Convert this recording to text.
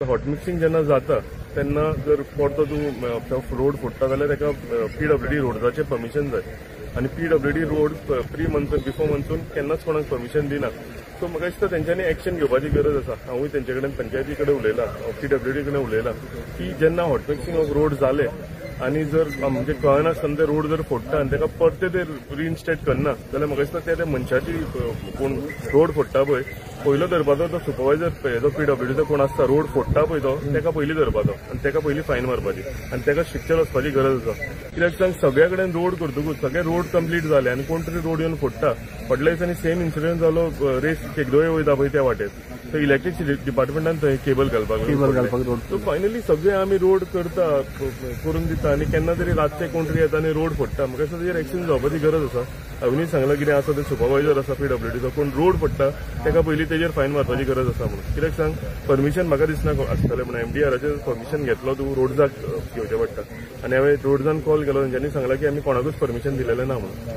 Hot mixing जेन्ना जाता तेन्ना जर परतो तूं रोड फोडटा जाल्यार ताका PWD रोड्साचें परमिशन जाय आनी PWD road pre monsoon before monsoon केन्नाच कोणाक परमिशन दिना. सो म्हाका दिसता तेंच्यांनी एक्शन घेवपाची गरज आसा. हांवूय तेंचे कडेन पंचायती कडेन उलयलां, PWD कडेन उलयलां की जेन्ना हॉट मिक्सिंग ऑफ रोड जाले आनी जर म्हणजे कळनासतना ते रोड जर फोडटा आनी ताका परते ते रिइन्स्टेट करना जाल्यार म्हाका दिसता त्या मनशाची कोण रोड फोडटा पळय पयलो धरपाचो तो सुपरवायझर हेजो PWDचो कोण आसता रोड फोडटा पळय तो ताका पयलीं धरपाचो आनी ताका पयलीं फायन मारपाची आनी ताका शिक्षेर वचपाची गरज आसा. कित्याक सांग सगळ्या कडेन रोड करतकूच सगळे रोड कंप्लीट जाले आनी कोण तरी रोड येवन फोडटा. फाटल्या दिसांनी सेम इन्सिडंट जालो रेस केगदोळे वयता पळय त्या वाटेर तर इलेक्ट्रिसिटी डिपार्टमेंटान थंय केबल घालपाक रोड. सो फायनली सगळे आमी रोड करता करून दिता आनी केन्ना तरी रातचे कोण तरी येता आनी रोड फोडटा. म्हाका दिसता तेजेर एक्शन जावपाची गरज आसा. हांवेंय सांगलां कितें आसा ते सुपरवायझर आसा PWDचो कोण रोड फोडटा ताका पयलीं तेजेर फायन मारपाची गरज आसा म्हणून. कित्याक सांग परमिशन म्हाका दिसना आसतलें म्हणून MDRाचें परमिशन घेतलो तूं रोड्साक घेवचें पडटा आनी हांवें रोड्सान कॉल केलो तेंच्यांनी सांगलां की आमी कोणाकूच परमिशन दिलेलें ना म्हणून.